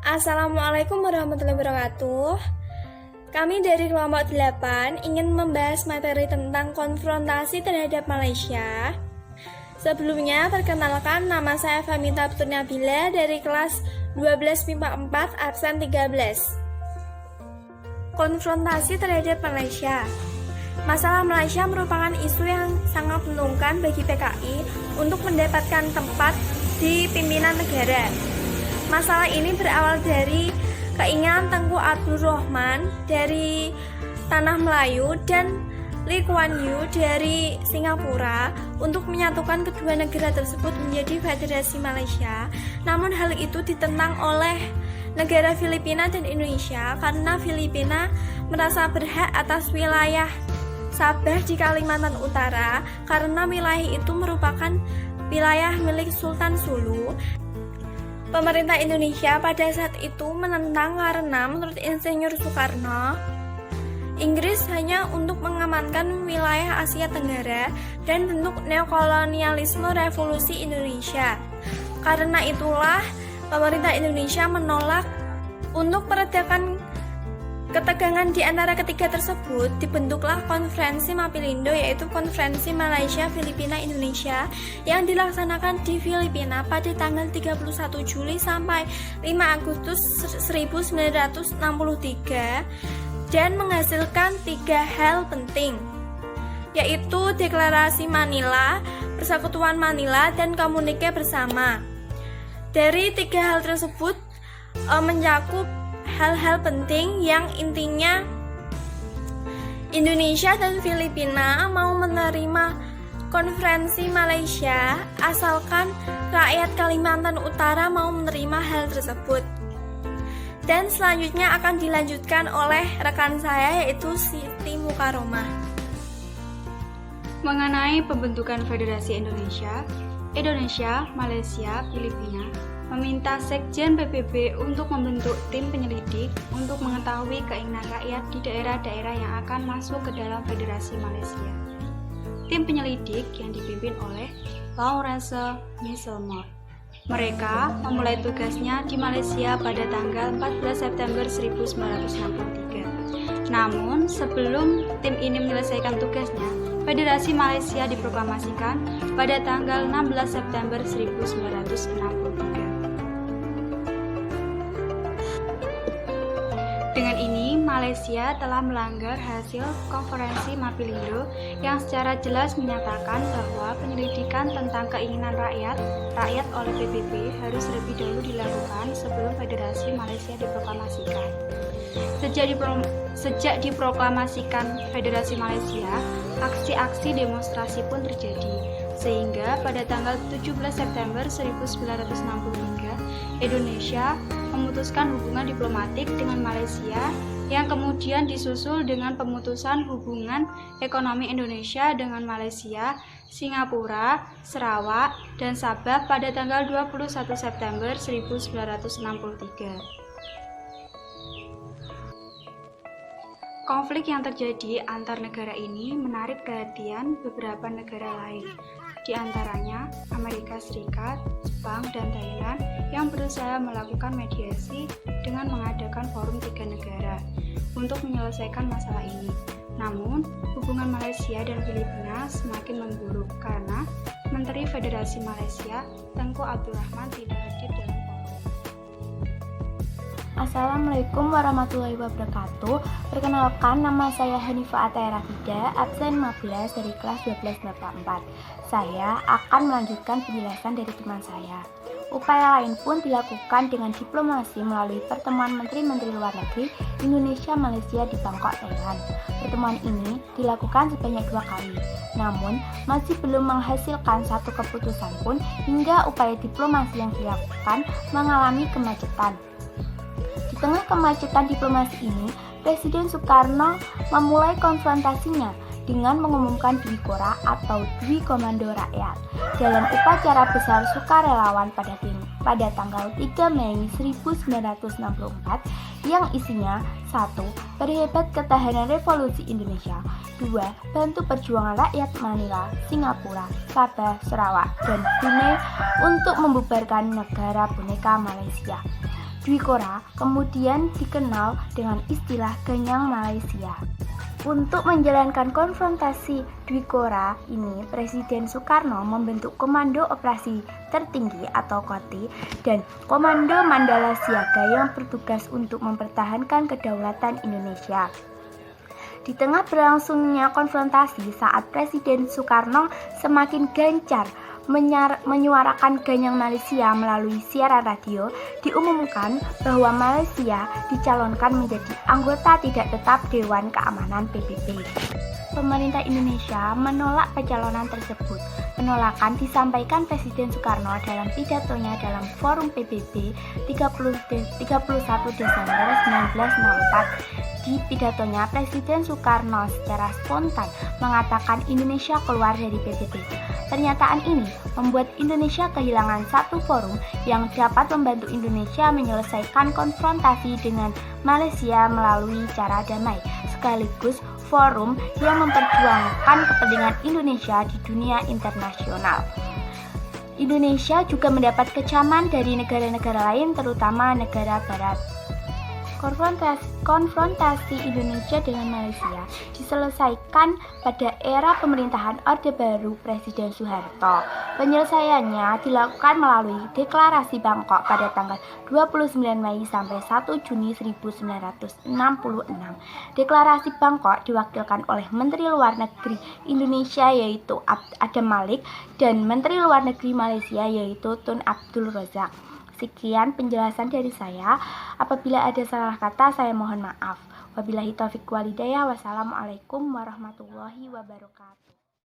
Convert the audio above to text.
Assalamualaikum warahmatullahi wabarakatuh. Kami dari kelompok 8 ingin membahas materi tentang konfrontasi terhadap Malaysia. Sebelumnya, perkenalkan, nama saya Famita Nabila dari kelas 12 MIPA 4 absen 13. Konfrontasi terhadap Malaysia. Masalah Malaysia merupakan isu yang sangat menguntungkan bagi PKI untuk mendapatkan tempat di pimpinan negara. Masalah ini berawal dari keinginan Tengku Abdul Rahman dari Tanah Melayu dan Lee Kuan Yew dari Singapura untuk menyatukan kedua negara tersebut menjadi Federasi Malaysia. Namun hal itu ditentang oleh negara Filipina dan Indonesia karena Filipina merasa berhak atas wilayah Sabah di Kalimantan Utara karena wilayah itu merupakan wilayah milik Sultan Sulu. Pemerintah Indonesia pada saat itu menentang karena menurut Insinyur Soekarno, Inggris hanya untuk mengamankan wilayah Asia Tenggara dan bentuk neokolonialisme revolusi Indonesia. Karena itulah pemerintah Indonesia menolak. Untuk meredakan ketegangan di antara ketiga tersebut, dibentuklah Konferensi Mapilindo, yaitu Konferensi Malaysia, Filipina, Indonesia yang dilaksanakan di Filipina pada tanggal 31 Juli sampai 5 Agustus 1963 dan menghasilkan 3 hal penting, yaitu Deklarasi Manila, Persekutuan Manila, dan Komunike Bersama. Dari 3 hal tersebut mencakup hal-hal penting yang intinya Indonesia dan Filipina mau menerima konferensi Malaysia asalkan rakyat Kalimantan Utara mau menerima hal tersebut. Dan selanjutnya akan dilanjutkan oleh rekan saya yaitu Siti Mukaromah. Mengenai pembentukan Federasi Indonesia, Malaysia, Filipina meminta Sekjen PBB untuk membentuk tim penyelidik untuk mengetahui keinginan rakyat di daerah-daerah yang akan masuk ke dalam Federasi Malaysia. Tim penyelidik yang dipimpin oleh Lawrence Misselmore. Mereka memulai tugasnya di Malaysia pada tanggal 14 September 1963. Namun, sebelum tim ini menyelesaikan tugasnya, Federasi Malaysia diproklamasikan pada tanggal 16 September 1963. Dengan ini, Malaysia telah melanggar hasil konferensi Mapilindo yang secara jelas menyatakan bahwa penyelidikan tentang keinginan rakyat oleh PBB harus lebih dahulu dilakukan sebelum Federasi Malaysia diproklamasikan. Sejak diproklamasikan Federasi Malaysia, aksi-aksi demonstrasi pun terjadi, sehingga pada tanggal 17 September 1963, Indonesia memutuskan hubungan diplomatik dengan Malaysia yang kemudian disusul dengan pemutusan hubungan ekonomi Indonesia dengan Malaysia, Singapura, Sarawak, dan Sabah pada tanggal 21 September 1963. Konflik yang terjadi antar negara ini menarik perhatian beberapa negara lain, di antaranya Amerika Serikat, Jepang, dan Thailand yang berusaha melakukan mediasi dengan mengadakan forum 3 negara untuk menyelesaikan masalah ini. Namun, hubungan Malaysia dan Filipina semakin memburuk karena Menteri Federasi Malaysia, Tengku Abdul Rahman, tidak hadir dalam forum. Assalamualaikum warahmatullahi wabarakatuh. Perkenalkan, nama saya Hanifah Ataya Rafida, absen 15 dari kelas 12 MIPA 4. Saya akan melanjutkan penjelasan dari teman saya. Upaya lain pun dilakukan dengan diplomasi melalui pertemuan Menteri-Menteri Luar Negeri Indonesia-Malaysia di Bangkok, Thailand. Pertemuan ini dilakukan sebanyak 2 kali, namun masih belum menghasilkan satu keputusan pun hingga upaya diplomasi yang dilakukan mengalami kemacetan. Di tengah kemacetan diplomasi ini, Presiden Soekarno memulai konfrontasinya dengan mengumumkan Dwi Kora atau Dwi Komando Rakyat dalam upacara besar sukarelawan pada tanggal 3 Mei 1964 yang isinya 1. Perhebat ketahanan revolusi Indonesia, 2. Bantu perjuangan rakyat Manila, Singapura, Sabah, Sarawak, dan Brunei untuk membubarkan negara boneka Malaysia. Dwi Kora kemudian dikenal dengan istilah Ganyang Malaysia. Untuk menjalankan konfrontasi Dwi Kora ini, Presiden Soekarno membentuk Komando Operasi Tertinggi atau KOTI dan Komando Mandala Siaga yang bertugas untuk mempertahankan kedaulatan Indonesia. Di tengah berlangsungnya konfrontasi saat Presiden Soekarno semakin gencar menyuarakan Ganyang Malaysia melalui siaran radio, diumumkan bahwa Malaysia dicalonkan menjadi anggota tidak tetap Dewan Keamanan PBB. Pemerintah Indonesia menolak pencalonan tersebut. Penolakan disampaikan Presiden Soekarno dalam pidatonya dalam Forum PBB 31 Desember 1964. Di pidatonya, Presiden Soekarno secara spontan mengatakan Indonesia keluar dari PBB. Pernyataan ini membuat Indonesia kehilangan satu forum yang dapat membantu Indonesia menyelesaikan konfrontasi dengan Malaysia melalui cara damai, sekaligus forum yang memperjuangkan kepentingan Indonesia di dunia internasional. Indonesia juga mendapat kecaman dari negara-negara lain, terutama negara Barat. Konfrontasi Indonesia dengan Malaysia diselesaikan pada era pemerintahan Orde Baru Presiden Soeharto. Penyelesaiannya dilakukan melalui Deklarasi Bangkok pada tanggal 29 Mei sampai 1 Juni 1966. Deklarasi Bangkok diwakilkan oleh Menteri Luar Negeri Indonesia yaitu Adam Malik dan Menteri Luar Negeri Malaysia yaitu Tun Abdul Razak. Sekian penjelasan dari saya. Apabila ada salah kata, saya mohon maaf. Wabillahi taufiq wal hidayah. Wassalamualaikum warahmatullahi wabarakatuh.